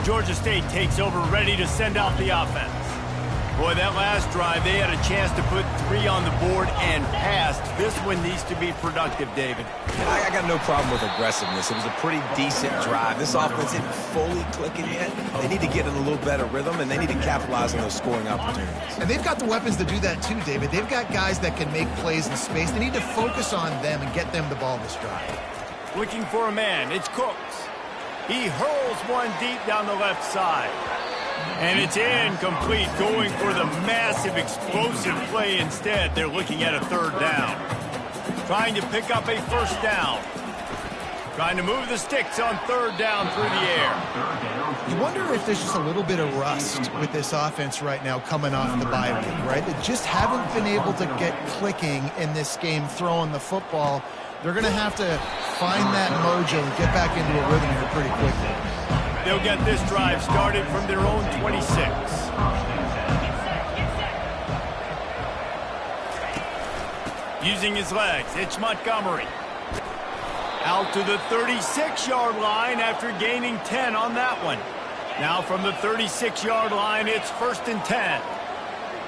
Georgia State takes over, ready to send out the offense. Boy, that last drive, they had a chance to put 3 on the board and passed. This one needs to be productive, David. I got no problem with aggressiveness. It was a pretty decent drive. This offense isn't fully clicking yet. They need to get in a little better rhythm, and they need to capitalize on those scoring opportunities. And they've got the weapons to do that too, David. They've got guys that can make plays in space. They need to focus on them and get them the ball this drive. Looking for a man. It's Cooks. He hurls one deep down the left side. And it's incomplete, going for the massive explosive play instead. They're looking at a 3rd down. Trying to pick up a 1st down. Trying to move the sticks on 3rd down through the air. You wonder if there's just a little bit of rust with this offense right now coming off the bye week, right? They just haven't been able to get clicking in this game throwing the football. They're going to have to find that mojo and get back into a rhythm here pretty quickly. They'll get this drive started from their own 26. Using his legs, it's Montgomery. Out to the 36-yard line after gaining 10 on that one. Now from the 36-yard line, it's 1st and 10.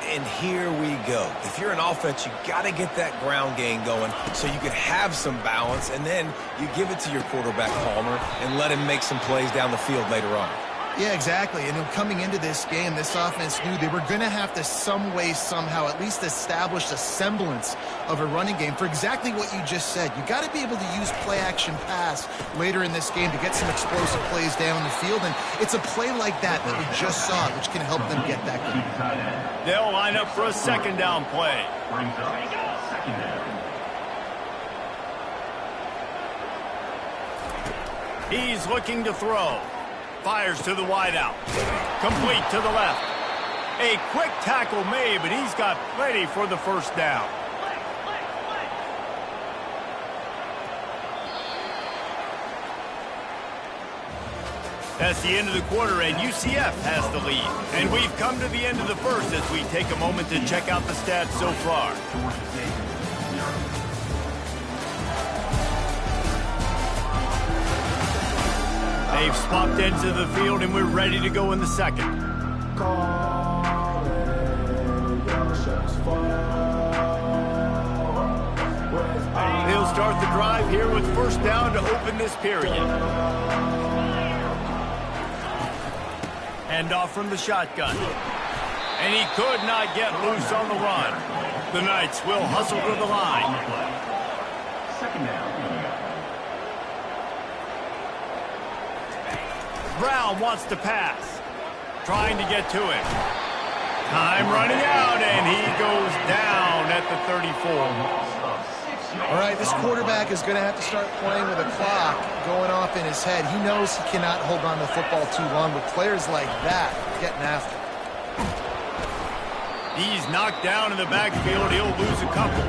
And here we go. If you're an offense, you got to get that ground game going so you can have some balance, and then you give it to your quarterback, Palmer, and let him make some plays down the field later on. Yeah, exactly. And coming into this game, this offense knew they were going to have to some way, somehow, at least establish a semblance of a running game for exactly what you just said. You got to be able to use play-action pass later in this game to get some explosive plays down the field. And it's a play like that that we just saw, which can help them get that going. They'll line up for a 2nd down play. He's looking to throw. Fires to the wideout. Complete to the left. A quick tackle made, but he's got plenty for the 1st down. That's the end of the quarter, and UCF has the lead. And we've come to the end of the 1st as we take a moment to check out the stats so far. They've swapped ends of the field, and we're ready to go in the 2nd. He'll start the drive here with 1st down to open this period. Hand off from the shotgun. And he could not get loose on the run. The Knights will hustle to the line. 2nd down. Brown wants to pass. Trying to get to it. Time running out, and he goes down at the 34. All right, this quarterback is going to have to start playing with a clock going off in his head. He knows he cannot hold on to the football too long, but players like that getting after. He's knocked down in the backfield. He'll lose a couple.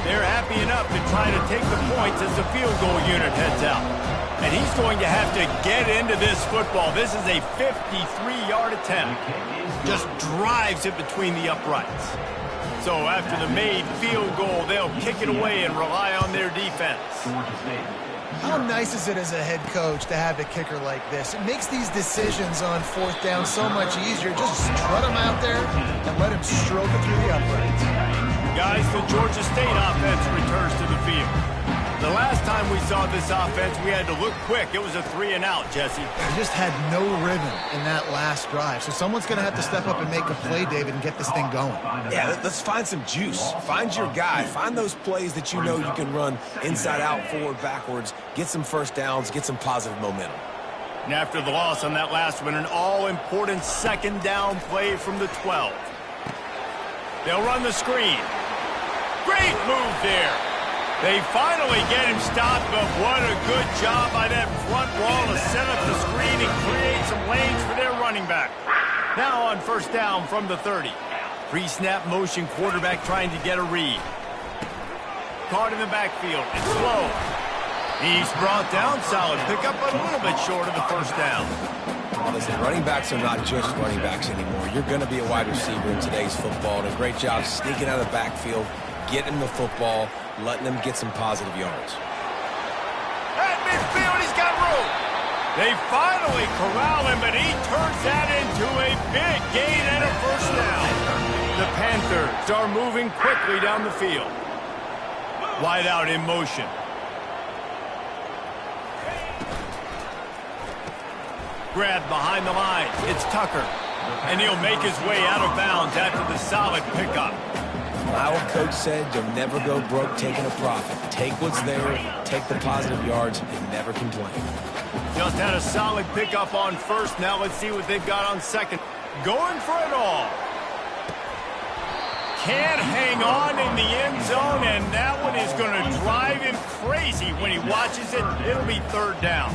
They're happy enough to try to take the points as the field goal unit heads out. And he's going to have to get into this football. This is a 53-yard attempt. Just drives it between the uprights. So after the made field goal, they'll kick it away and rely on their defense. How nice is it as a head coach to have a kicker like this? It makes these decisions on 4th down so much easier. Just strut him out there and let him stroke it through the uprights. Guys, the Georgia State offense returns to the field. The last time we saw this offense, we had to look quick. It was a 3-and-out, Jesse. They just had no rhythm in that last drive. So someone's going to have to step up and make a play, David, and get this thing going. Yeah, let's find some juice. Find your guy. Find those plays that you know you can run inside out, forward, backwards. Get some 1st downs. Get some positive momentum. And after the loss on that last one, an all-important 2nd down play from the 12. They'll run the screen. Great move there. They finally get him stopped, but what a good job by that front wall to set up the screen and create some lanes for their running back. Now on 1st down from the 30. Pre-snap motion quarterback trying to get a read. Caught in the backfield. It's slow. He's brought down solid. Pick up a little bit short of the 1st down. Well, listen, running backs are not just running backs anymore. You're going to be a wide receiver in today's football. And a great job sneaking out of the backfield, getting the football, letting them get some positive yards. At midfield, he's got room. They finally corral him, but he turns that into a big gain and a first down. The Panthers are moving quickly down the field. Wide out in motion. Grab behind the line. It's Tucker. And he'll make his way out of bounds after the solid pickup. My old coach said you'll never go broke taking a profit. Take what's there, take the positive yards, and never complain. Just had a solid pickup on first. Now let's see what they've got on second. Going for it all. Can't hang on in the end zone, and that one is going to drive him crazy when he watches it. It'll be third down.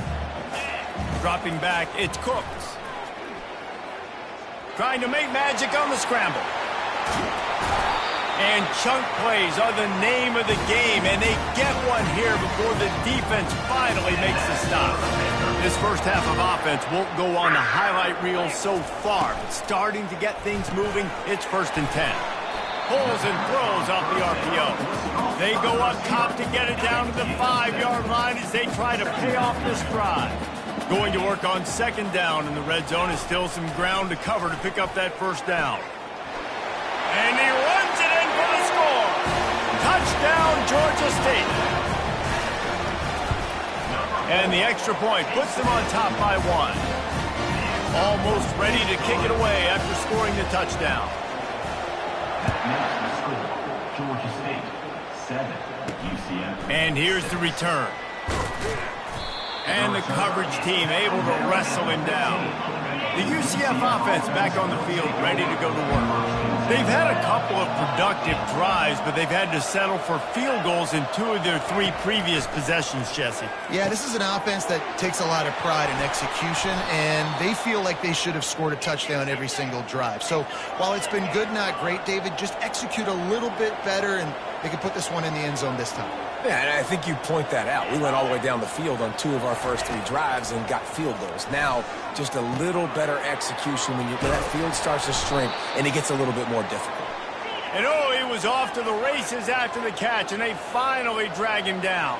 Dropping back, it's Cooks. Trying to make magic on the scramble. And chunk plays are the name of the game, and they get one here before the defense finally makes the stop. This first half of offense won't go on the highlight reel so far, but starting to get things moving, it's 1st and 10. Pulls and throws off the RPO. They go up top to get it down to the 5-yard line as they try to pay off this drive. Going to work on second down in the red zone is still some ground to cover to pick up that first down. And he runs it in for the score. Touchdown, Georgia State. And the extra point puts them on top by 1. Almost ready to kick it away after scoring the touchdown. Georgia State, 7, UCF. And here's the return. And the coverage team able to wrestle him down. The UCF offense back on the field, ready to go to work. They've had a couple of productive drives, but they've had to settle for field goals in 2 of their 3 previous possessions, Jesse. Yeah, this is an offense that takes a lot of pride in execution, and they feel like they should have scored a touchdown every single drive. So while it's been good, not great, David, just execute a little bit better, and they can put this one in the end zone this time. Yeah, and I think you point that out. We went all the way down the field on 2 of our first 3 drives and got field goals. Now, just a little better execution when that field starts to shrink and it gets a little bit more difficult. And he was off to the races after the catch, and they finally drag him down.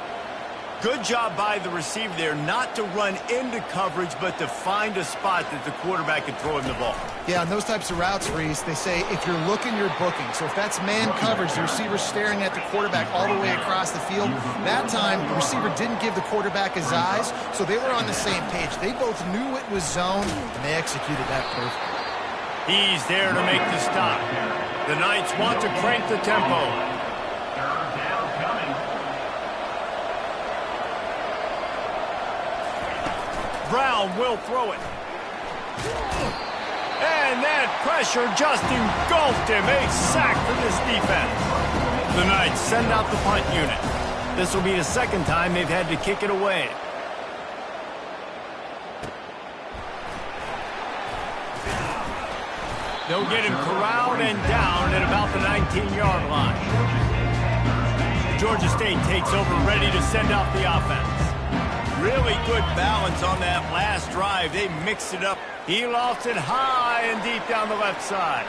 Good job by the receiver there not to run into coverage, but to find a spot that the quarterback could throw him the ball. Yeah, on those types of routes, Reese, they say if you're looking, you're booking. So if that's man coverage, the receiver's staring at the quarterback all the way across the field. That time, the receiver didn't give the quarterback his eyes, so they were on the same page. They both knew it was zone, and they executed that perfectly. He's there to make the stop. The Knights want to crank the tempo. Brown will throw it. And that pressure just engulfed him. A sack for this defense. The Knights send out the punt unit. This will be the second time they've had to kick it away. They'll get him corralled and down at about the 19-yard line. Georgia State takes over, ready to send out the offense. Really good balance on that last drive. They mixed it up. He lost it high and deep down the left side.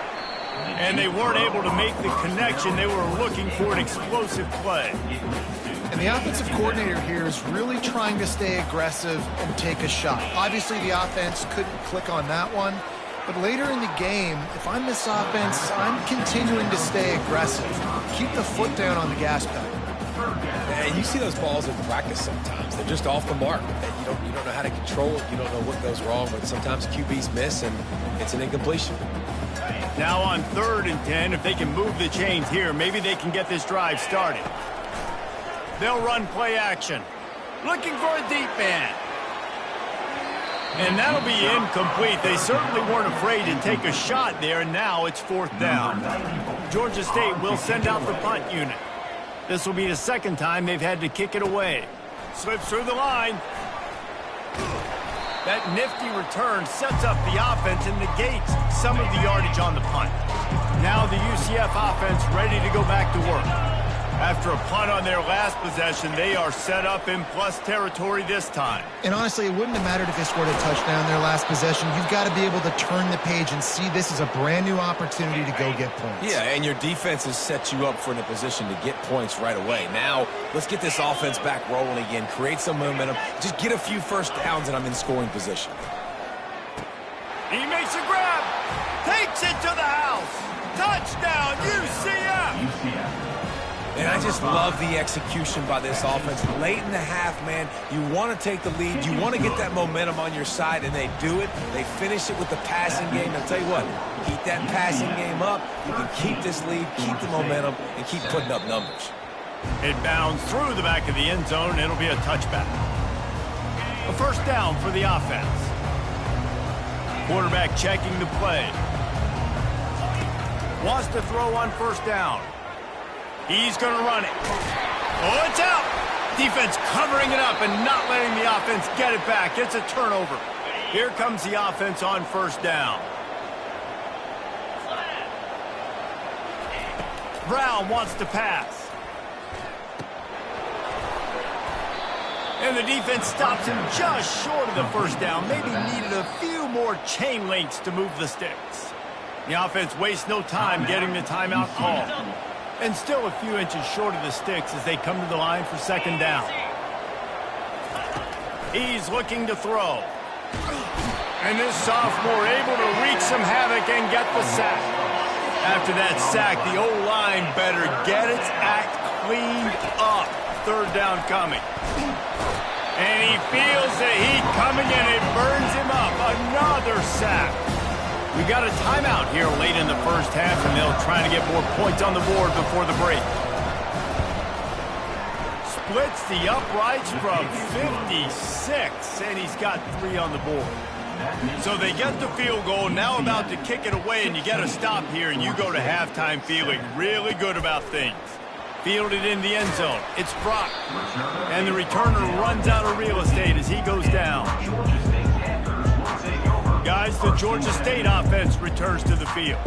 And they weren't able to make the connection. They were looking for an explosive play. And the offensive coordinator here is really trying to stay aggressive and take a shot. Obviously, the offense couldn't click on that one. But later in the game, if I'm this offense, I'm continuing to stay aggressive. Keep the foot down on the gas pedal. And you see those balls in practice sometimes. They're just off the mark. And you don't know how to control it. You don't know what goes wrong. But sometimes QBs miss, and it's an incompletion. Now on 3rd and 10, if they can move the chains here, maybe they can get this drive started. They'll run play action. Looking for a deep man. And that'll be incomplete. They certainly weren't afraid to take a shot there, and now it's 4th down. Georgia State will send out the punt unit. This will be the second time they've had to kick it away. Slips through the line. That nifty return sets up the offense and negates some of the yardage on the punt. Now the UCF offense ready to go back to work. After a punt on their last possession, they are set up in plus territory this time. And honestly, it wouldn't have mattered if they scored a touchdown in their last possession. You've got to be able to turn the page and see this is a brand new opportunity to go get points. Yeah, and your defense has set you up for in a position to get points right away. Now, let's get this offense back rolling again, create some momentum, just get a few first downs, and I'm in scoring position. He makes a grab, takes it to the house. Touchdown, UCF! UCF. And I just love the execution by this offense. Late in the half, man, you want to take the lead. You want to get that momentum on your side, and they do it. They finish it with the passing game. I'll tell you what, keep that passing game up. You can keep this lead, keep the momentum, and keep putting up numbers. It bounds through the back of the end zone. It'll be a touchback. A first down for the offense. Quarterback checking the play. Wants to throw on first down. He's going to run it. Oh, it's out. Defense covering it up and not letting the offense get it back. It's a turnover. Here comes the offense on first down. Brown wants to pass. And the defense stops him just short of the first down. Maybe needed a few more chain links to move the sticks. The offense wastes no time getting the timeout call. And still a few inches short of the sticks as they come to the line for second down. He's looking to throw. And this sophomore able to wreak some havoc and get the sack. After that sack, the O-line better get its act cleaned up. Third down coming. And he feels the heat coming and it burns him up. Another sack. We got a timeout here late in the first half, and they'll try to get more points on the board before the break. Splits the uprights from 56, and he's got 3 on the board. So they get the field goal, now about to kick it away, and you get a stop here, and you go to halftime feeling really good about things. Fielded in the end zone. It's Brock. And the returner runs out of real estate as he goes down. Guys, the Georgia State offense returns to the field.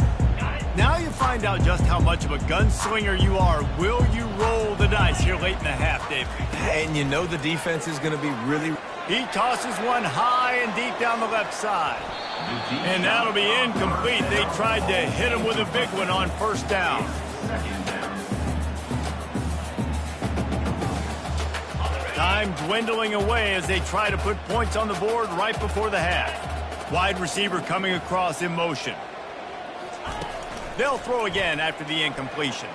Now you find out just how much of a gunslinger you are. Will you roll the dice here late in the half, David? And you know the defense is going to be really... He tosses one high and deep down the left side. And that'll be incomplete. They tried to hit him with a big one on first down. Time dwindling away as they try to put points on the board right before the half. Wide receiver coming across in motion. They'll throw again after the incompletion.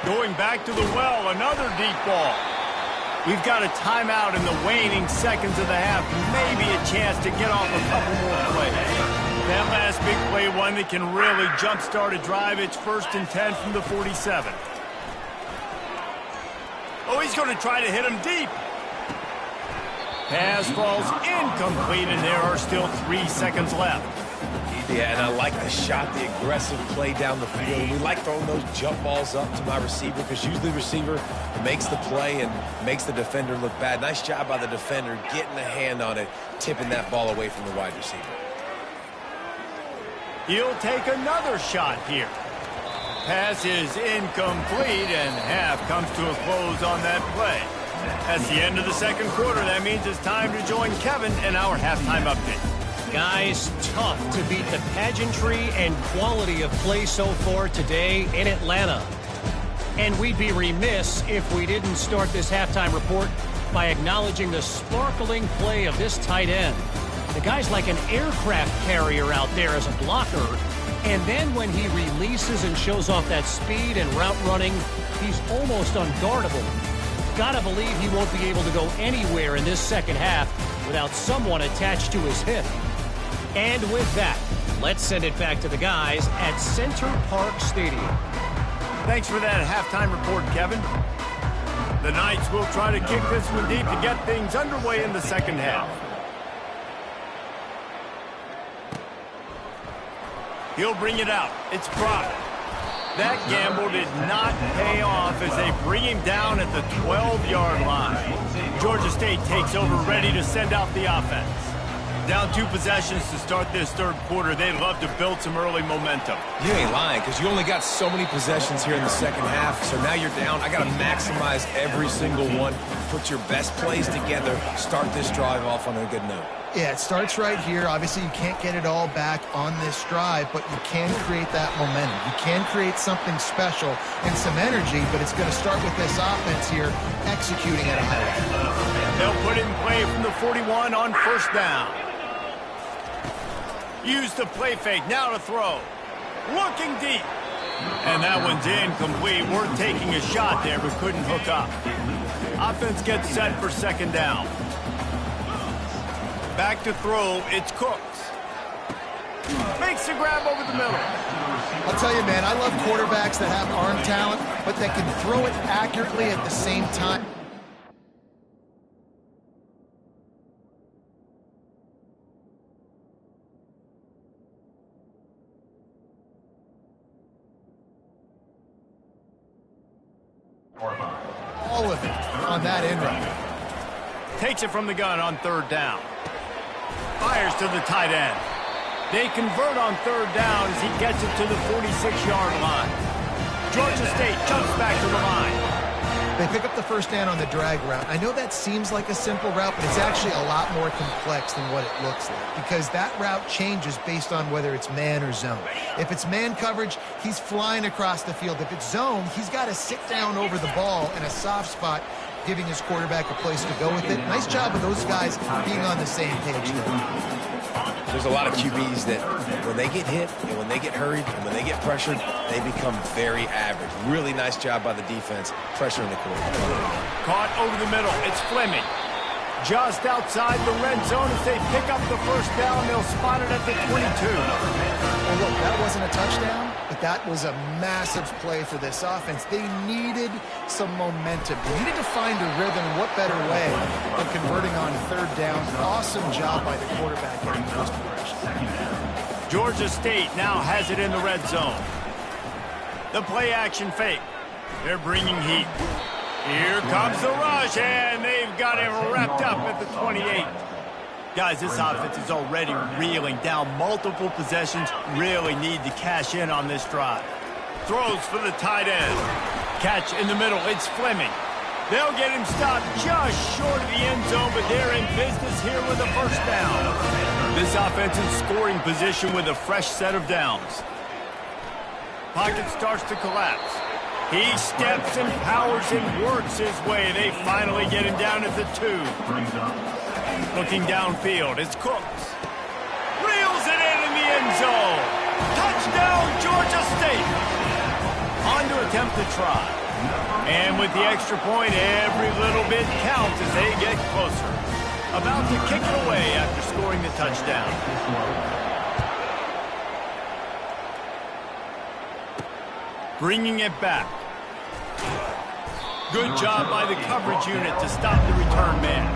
Going back to the well, another deep ball. We've got a timeout in the waning seconds of the half. Maybe a chance to get off a couple more plays. That last big play, one that can really jumpstart a drive. It's 1st and 10 from the 47. Oh, he's going to try to hit him deep. Pass falls incomplete, and there are still 3 seconds left. Yeah, and I like the shot, the aggressive play down the field. And we like throwing those jump balls up to my receiver because usually the receiver makes the play and makes the defender look bad. Nice job by the defender getting a hand on it, tipping that ball away from the wide receiver. He'll take another shot here. Pass is incomplete, and half comes to a close on that play. That's the end of the second quarter. That means it's time to join Kevin in our halftime update. Guys, tough to beat the pageantry and quality of play so far today in Atlanta. And we'd be remiss if we didn't start this halftime report by acknowledging the sparkling play of this tight end. The guy's like an aircraft carrier out there as a blocker. And then when he releases and shows off that speed and route running, he's almost unguardable. Gotta believe he won't be able to go anywhere in this second half without someone attached to his hip. And with that, let's send it back to the guys at Center Park Stadium. Thanks for that halftime report, Kevin. The Knights will try to kick this one deep to get things underway in the second half. He'll bring it out. It's Brock. That gamble did not pay off as they bring him down at the 12-yard line. Georgia State takes over, ready to send out the offense. Down 2 possessions to start this third quarter. They'd love to build some early momentum. You ain't lying, because you only got so many possessions here in the second half, so now you're down. I got to maximize every single one, put your best plays together, start this drive off on a good note. Yeah, it starts right here. Obviously, you can't get it all back on this drive, but you can create that momentum. You can create something special and some energy, but it's going to start with this offense here executing at a high level. They'll put it in play from the 41 on first down. Use the play fake, now to throw. Looking deep. And that one's incomplete. We're taking a shot there, but couldn't hook up. Offense gets set for second down. Back to throw, it's Cooks. Makes the grab over the middle. I'll tell you, man, I love quarterbacks that have arm talent, but that can throw it accurately at the same time. All of it on that end run. Takes it from the gun on third down. Fires to the tight end. They convert on third down as he gets it to the 46-yard line. Georgia State jumps back to the line. They pick up the first down on the drag route. I know that seems like a simple route, but it's actually a lot more complex than what it looks like, because that route changes based on whether it's man or zone. If it's man coverage, he's flying across the field. If it's zone, he's got to sit down over the ball in a soft spot, giving his quarterback a place to go with it. Nice job of those guys being on the same page there. There's a lot of QBs that when they get hit and when they get hurried and when they get pressured, they become very average. Really nice job by the defense pressuring the quarterback. Caught over the middle. It's Fleming. Just outside the red zone as they pick up the first down. They'll spot it at the 22. Well, look, that wasn't a touchdown, but that was a massive play for this offense. They needed some momentum. They needed to find a rhythm. What better way than converting on third down? Awesome job by the quarterback getting those progressions. Georgia State now has it in the red zone. The play action fake. They're bringing heat. Here comes the rush, and they've got it wrapped up at the 28. Guys, this offense is already reeling down multiple possessions. Really need to cash in on this drive. Throws for the tight end. Catch in the middle. It's Fleming. They'll get him stopped just short of the end zone, but they're in business here with a first down. This offense in scoring position with a fresh set of downs. Pocket starts to collapse. He steps and powers and works his way. They finally get him down at the 2. Looking downfield, it's Cooks. Reels it in the end zone. Touchdown, Georgia State. On to attempt to try. And with the extra point, every little bit counts as they get closer. About to kick it away after scoring the touchdown. Bringing it back. Good job by the coverage unit to stop the return man.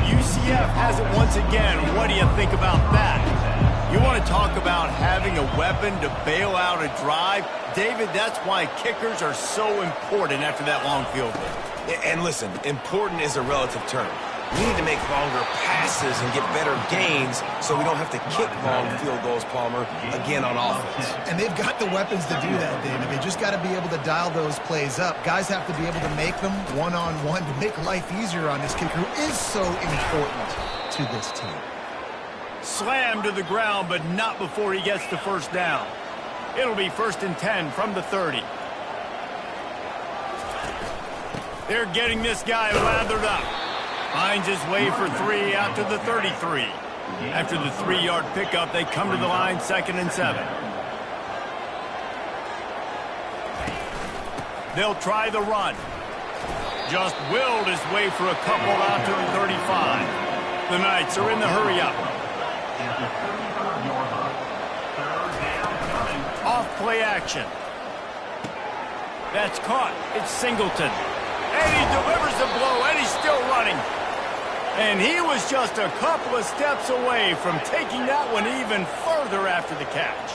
UCF has it once again. What do you think about that? You want to talk about having a weapon to bail out a drive? David, that's why kickers are so important after that long field goal. And listen, important is a relative term. We need to make longer passes and get better gains so we don't have to kick long field goals, Palmer, again on offense. And they've got the weapons to do that, David. They just got to be able to dial those plays up. Guys have to be able to make them one-on-one to make life easier on this kicker, who is so important to this team. Slammed to the ground, but not before he gets the first down. It'll be 1st and 10 from the 30. They're getting this guy lathered up. Finds his way for 3 out to the 33. After the 3-yard pickup, they come to the line 2nd and 7. They'll try the run. Just willed his way for a couple out to the 35. The Knights are in the hurry-up. Off play action. That's caught. It's Singleton. And he delivers the blow, and he's still running. And he was just a couple of steps away from taking that one even further after the catch.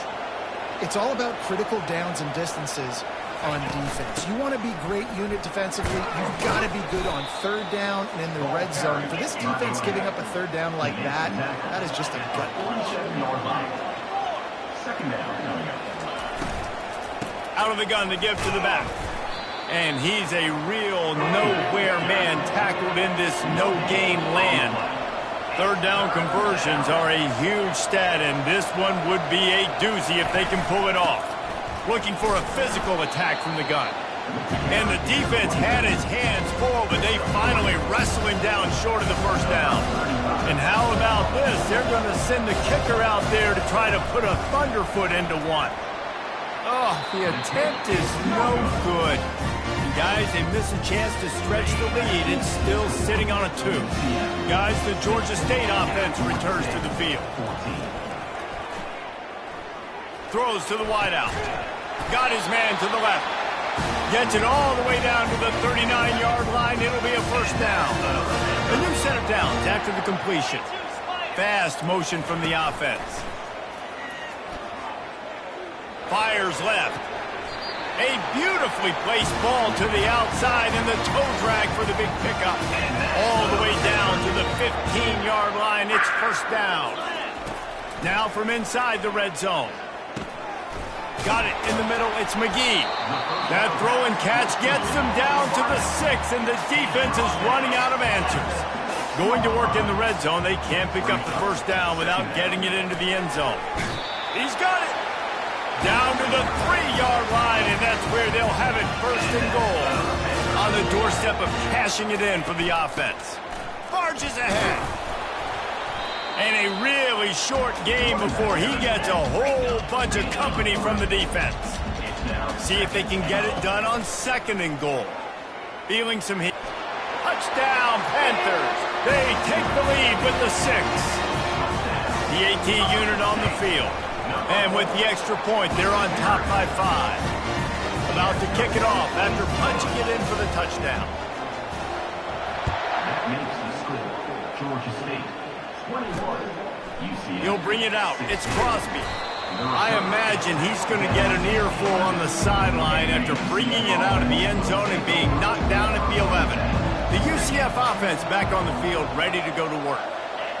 It's all about critical downs and distances on defense. You want to be great unit defensively. You've got to be good on third down and in the red zone. For this defense giving up a third down like that, that is just a gut punch. Second down coming up. Out of the gun to give to the back. And he's a real nowhere man tackled in this no-gain land. Third down conversions are a huge stat, and this one would be a doozy if they can pull it off. Looking for a physical attack from the gun. And the defense had his hands full, but they finally wrestle him down short of the first down. And how about this? They're going to send the kicker out there to try to put a thunderfoot into one. Oh, the attempt is no good. Guys, they miss a chance to stretch the lead. It's still sitting on a 2. Guys, the Georgia State offense returns to the field. Throws to the wideout. Got his man to the left. Gets it all the way down to the 39-yard line. It'll be a first down. A new set of downs after the completion. Fast motion from the offense. Fires left. A beautifully placed ball to the outside and the toe drag for the big pickup. All the way down to the 15-yard line. It's first down. Now from inside the red zone. Got it in the middle. It's McGee. That throw and catch gets them down to the 6, and the defense is running out of answers. Going to work in the red zone. They can't pick up the first down without getting it into the end zone. He's got it. Down to the 3-yard line, and that's where they'll have it first and goal. On the doorstep of cashing it in for the offense. Barges ahead. And a really short game before he gets a whole bunch of company from the defense. See if they can get it done on second and goal. Feeling some heat. Touchdown, Panthers. They take the lead with the 6. The AT unit on the field. And with the extra point, they're on top by 5. About to kick it off after punching it in for the touchdown. That makes the score. Georgia State 21. UCF. He'll bring it out. It's Crosby. I imagine he's going to get an earful on the sideline after bringing it out of the end zone and being knocked down at the 11. The UCF offense back on the field, ready to go to work.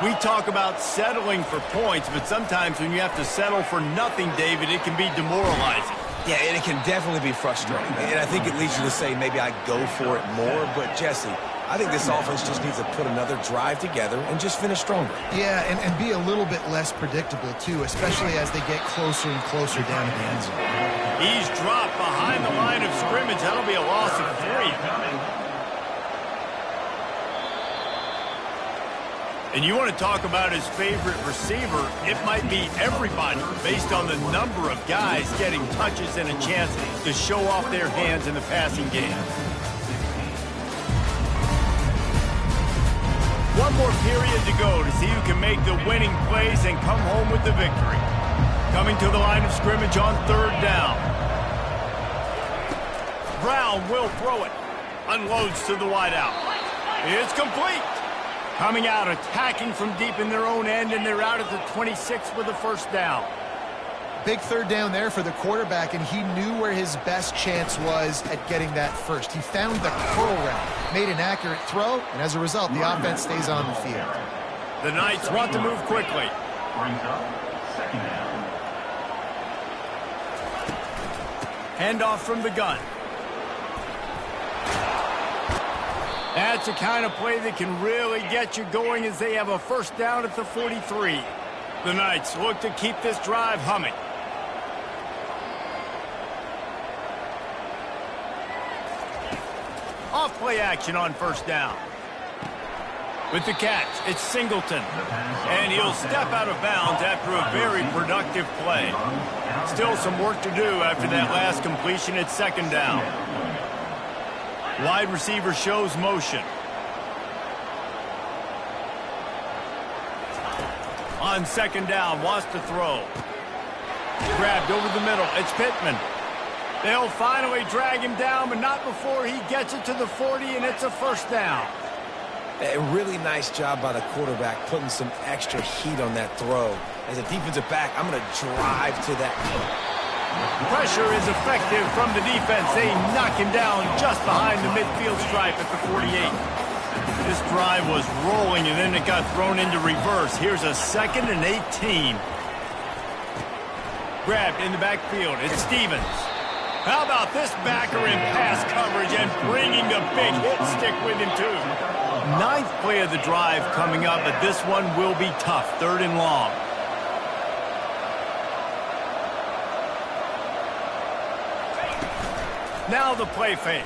We talk about settling for points, but sometimes when you have to settle for nothing, David, it can be demoralizing. Yeah, and it can definitely be frustrating. And I think it leads you to say maybe I go for it more. But, Jesse, I think this offense just needs to put another drive together and just finish stronger. Yeah, and be a little bit less predictable, too, especially as they get closer and closer down to the end zone. He's dropped behind the line of scrimmage. That'll be a loss of 3. And you want to talk about his favorite receiver, it might be everybody based on the number of guys getting touches and a chance to show off their hands in the passing game. One more period to go to see who can make the winning plays and come home with the victory. Coming to the line of scrimmage on third down. Brown will throw it. Unloads to the wideout. It's complete. Coming out, attacking from deep in their own end, and they're out at the 26 with the first down. Big third down there for the quarterback, and he knew where his best chance was at getting that first. He found the curl route, made an accurate throw, and as a result, the offense stays on the field. The Knights want to move quickly. Brings up second down. Handoff from the gun. That's the kind of play that can really get you going as they have a first down at the 43. The Knights look to keep this drive humming. Off play action on first down. With the catch, it's Singleton. And he'll step out of bounds after a very productive play. Still some work to do after that last completion at second down. Wide receiver shows motion. On second down, wants to throw. Grabbed over the middle. It's Pittman. They'll finally drag him down, but not before he gets it to the 40, and it's a first down. A really nice job by the quarterback putting some extra heat on that throw. As a defensive back, I'm going to drive to that. Pressure is effective from the defense. They knock him down just behind the midfield stripe at the 48. This drive was rolling, and then it got thrown into reverse. Here's a 2nd and 18. Grabbed in the backfield. It's Stevens. How about this backer in pass coverage and bringing the big hit stick with him, too? 9th play of the drive coming up, but this one will be tough. 3rd and long. Now the play fake.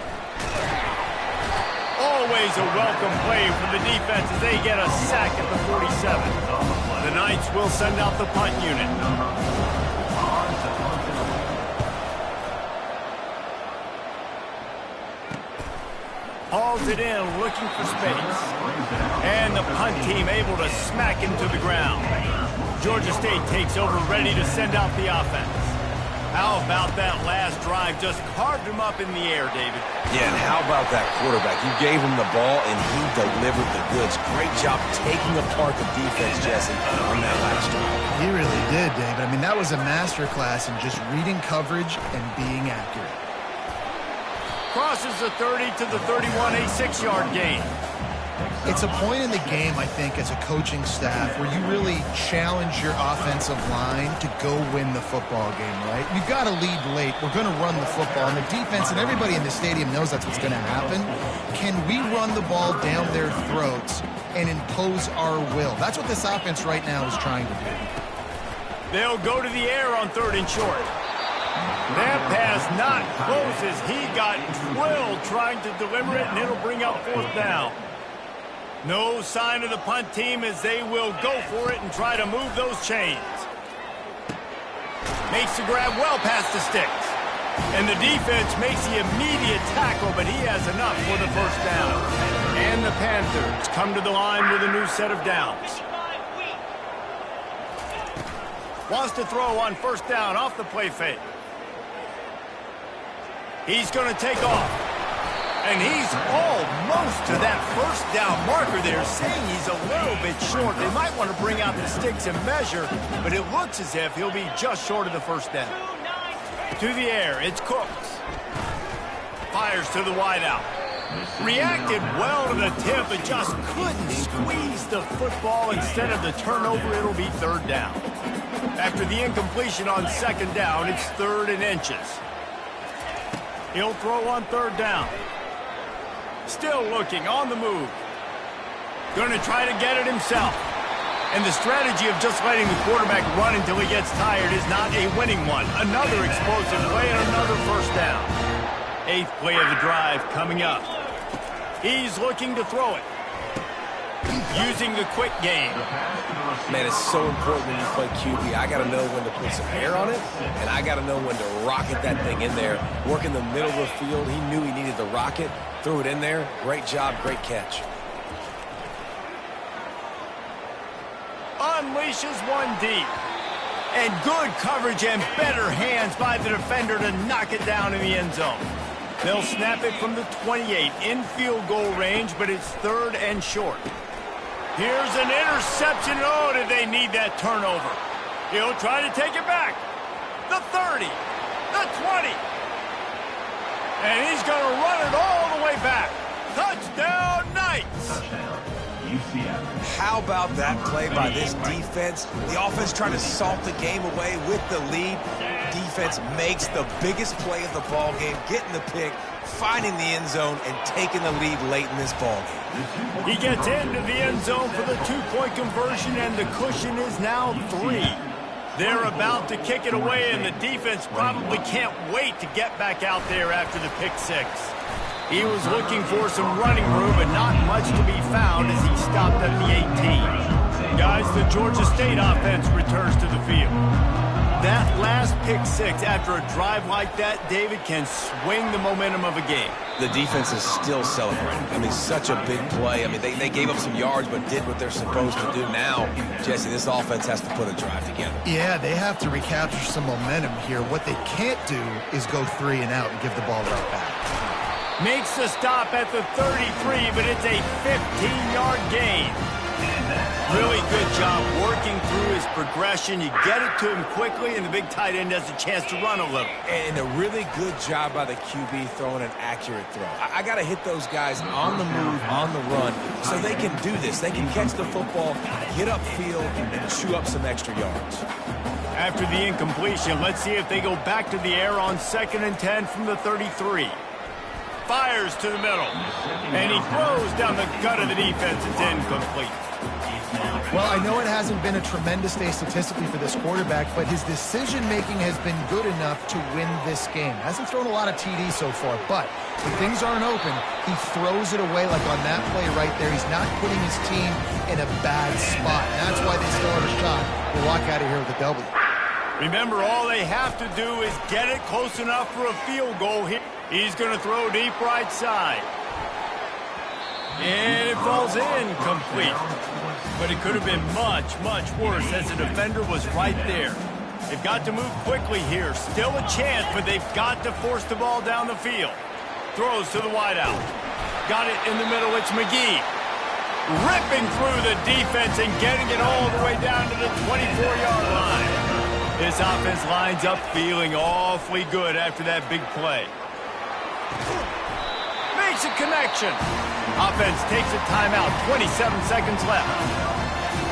Always a welcome play for the defense as they get a sack at the 47. The Knights will send out the punt unit. Hauls it in, looking for space. And the punt team able to smack him to the ground. Georgia State takes over, ready to send out the offense. How about that last drive? Just carved him up in the air, David. Yeah, and how about that quarterback? You gave him the ball, and he delivered the goods. Great job taking apart the defense, Jesse, on that last drive. He really did, David. I mean, that was a masterclass in just reading coverage and being accurate. Crosses the 30 to the 31, a 6-yard gain. It's a point in the game, I think, as a coaching staff where you really challenge your offensive line to go win the football game, right? You've got to lead late. We're going to run the football. And the defense and everybody in the stadium knows that's what's going to happen. Can we run the ball down their throats and impose our will? That's what this offense right now is trying to do. They'll go to the air on 3rd and short. That pass not close as he got drilled trying to deliver it, and it'll bring up 4th down. No sign of the punt team as they will go for it and try to move those chains. Makes the grab well past the sticks. And the defense makes the immediate tackle, but he has enough for the 1st down. And the Panthers come to the line with a new set of downs. Wants to throw on 1st down off the play fake. He's going to take off. And he's almost to that 1st down marker there, saying he's a little bit short. They might want to bring out the sticks and measure, but it looks as if he'll be just short of the 1st down. To the air, it's Cooks. Fires to the wideout. Reacted well to the tip, but just couldn't squeeze the football. Instead of the turnover, it'll be 3rd down. After the incompletion on 2nd down, it's 3rd and inches. He'll throw on 3rd down. Still looking, on the move. Going to try to get it himself. And the strategy of just letting the quarterback run until he gets tired is not a winning one. Another explosive play and another 1st down. 8th play of the drive coming up. He's looking to throw it. Using the quick game. Man, it's so important when you play QB. I got to know when to put some air on it, and I got to know when to rocket that thing in there. Work in the middle of the field. He knew he needed the rocket. Threw it in there. Great job, great catch. Unleashes one deep. And good coverage and better hands by the defender to knock it down in the end zone. They'll snap it from the 28 in field goal range, but it's 3rd and short. Here's an interception. Oh, did they need that turnover? He'll try to take it back. The 30, the 20. And he's going to run it all the way back. Touchdown, Knights. How about that play by this defense? The offense trying to salt the game away with the lead. Defense makes the biggest play of the ball game, getting the pick, finding the end zone, and taking the lead late in this ball game. He gets into the end zone for the 2-point conversion, and the cushion is now 3. They're about to kick it away, and the defense probably can't wait to get back out there after the pick 6. He was looking for some running room, but not much to be found as he stopped at the 18. Guys, the Georgia State offense returns to the field. That last pick 6 after a drive like that, David, can swing the momentum of a game. The defense is still celebrating. I mean, such a big play. I mean, they gave up some yards but did what they're supposed to do. Now, Jesse, this offense has to put a drive together. Yeah, they have to recapture some momentum here. What they can't do is go 3 and out and give the ball right back. Makes the stop at the 33, but it's a 15-yard gain. Really good job working through his progression. You get it to him quickly, and the big tight end has a chance to run a little. And a really good job by the QB throwing an accurate throw. I got to hit those guys on the move, on the run, so they can do this. They can catch the football, get upfield, and chew up some extra yards. After the incompletion, let's see if they go back to the air on 2nd and 10 from the 33. Fires to the middle, and he throws down the gut of the defense. It's incomplete. Well, I know it hasn't been a tremendous day statistically for this quarterback, but his decision-making has been good enough to win this game. Hasn't thrown a lot of TDs so far, but when things aren't open, he throws it away like on that play right there. He's not putting his team in a bad spot. And that's why they still have a shot to walk out of here with a W. Remember, all they have to do is get it close enough for a field goal here. He's going to throw deep right side. And it falls incomplete. But it could have been much, much worse as the defender was right there. They've got to move quickly here. Still a chance, but they've got to force the ball down the field. Throws to the wideout. Got it in the middle. It's McGee. Ripping through the defense and getting it all the way down to the 24-yard line. This offense lines up feeling awfully good after that big play. Makes a connection. Offense takes a timeout. 27 seconds left.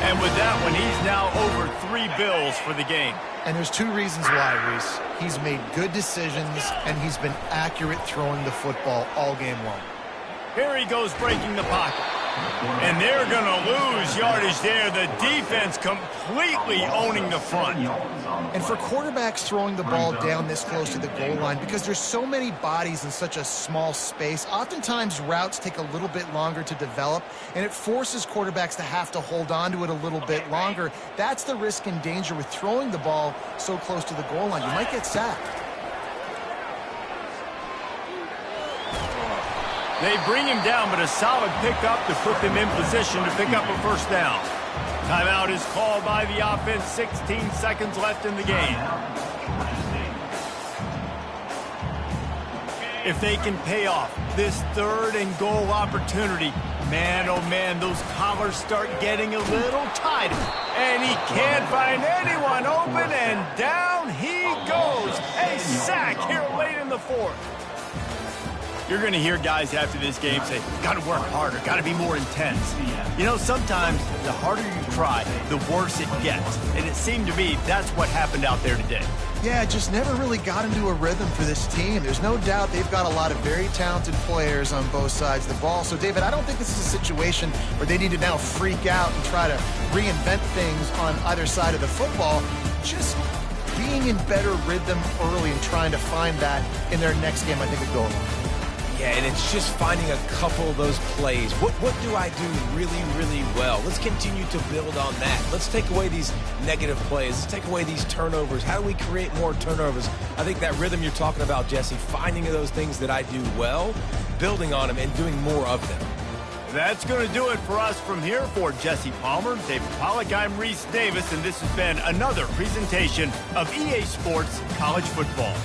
And with that one, he's now over 3 bills for the game. And there's 2 reasons why, Reese. He's made good decisions, and he's been accurate throwing the football all game long. Here he goes breaking the pocket. And they're going to lose yardage there. The defense completely owning the front. And for quarterbacks throwing the ball down this close to the goal line, because there's so many bodies in such a small space, oftentimes routes take a little bit longer to develop, and it forces quarterbacks to have to hold on to it a little bit longer. That's the risk and danger with throwing the ball so close to the goal line. You might get sacked. They bring him down, but a solid pickup to put them in position to pick up a first down. Timeout is called by the offense. 16 seconds left in the game. If they can pay off this 3rd and goal opportunity, man, oh man, those collars start getting a little tight. And he can't find anyone open, and down he goes. A sack here late in the 4th. You're going to hear guys after this game say, got to work harder, got to be more intense. You know, sometimes the harder you try, the worse it gets. And it seemed to me that's what happened out there today. Yeah, just never really got into a rhythm for this team. There's no doubt they've got a lot of very talented players on both sides of the ball. So, David, I don't think this is a situation where they need to now freak out and try to reinvent things on either side of the football. Just being in better rhythm early and trying to find that in their next game, I think, would go along. Yeah, and it's just finding a couple of those plays. What do I do really, really well? Let's continue to build on that. Let's take away these negative plays. Let's take away these turnovers. How do we create more turnovers? I think that rhythm you're talking about, Jesse, finding those things that I do well, building on them, and doing more of them. That's going to do it for us from here. For Jesse Palmer, David Pollack, I'm Reese Davis, and this has been another presentation of EA Sports College Football.